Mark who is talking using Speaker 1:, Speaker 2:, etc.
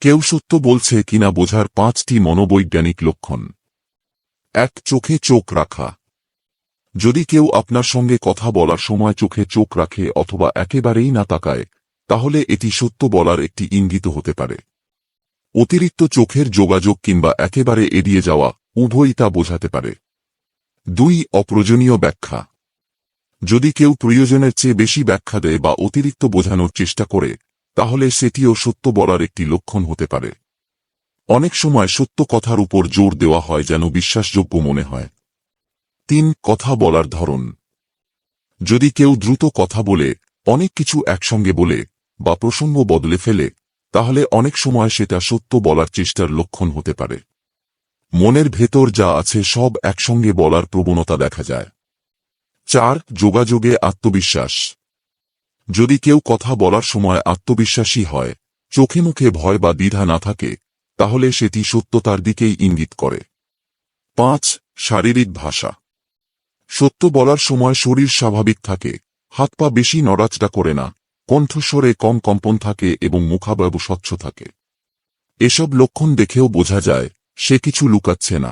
Speaker 1: কেউ সত্য বলছে কিনা বোঝার 5টি মনোবৈজ্ঞানিক লক্ষণ। 1. চোখে চোখ রাখা। যদি কেউ আপনার সঙ্গে কথা বলার সময় চোখে চোখ রাখে অথবা একেবারেই না তাকায়, তাহলে এটি সত্য বলার একটি ইঙ্গিত হতে পারে। অতিরিক্ত চোখের যোগাযোগ কিংবা একেবারে এড়িয়ে যাওয়া উভয়ই তা বোঝাতে পারে। 2. অপ্রয়োজনীয় ব্যাখ্যা। যদি কেউ প্রয়োজনের চেয়ে বেশি ব্যাখ্যা দেয় বা অতিরিক্ত বোঝানোর চেষ্টা করে, তাহলে সেটিও সত্য বলার একটি লক্ষণ হতে পারে। অনেক সময় সত্য কথার উপর জোর দেওয়া হয় যেন বিশ্বাসযোগ্য মনে হয়। 3. কথা বলার ধরন। যদি কেউ দ্রুত কথা বলে, অনেক কিছু একসঙ্গে বলে বা প্রসঙ্গ বদলে ফেলে, তাহলে অনেক সময় সেটা সত্য বলার চেষ্টার লক্ষণ হতে পারে। মনের ভেতর যা আছে সব একসঙ্গে বলার প্রবণতা দেখা যায়। 4. যোগাযোগে আত্মবিশ্বাস। যদি কেউ কথা বলার সময় আত্মবিশ্বাসী হয়, চোখে মুখে ভয় বা দ্বিধা না থাকে, তাহলে সেটি সত্যতার দিকেই ইঙ্গিত করে। 5. শারীরিক ভাষা। সত্য বলার সময় শরীর স্বাভাবিক থাকে, হাত পা বেশি নড়াচড়া করে না, কণ্ঠস্বরে কম কম্পন থাকে এবং মুখাবয়ব স্বচ্ছ থাকে। এসব লক্ষণ দেখেও বোঝা যায় সে কিছু লুকাচ্ছে না।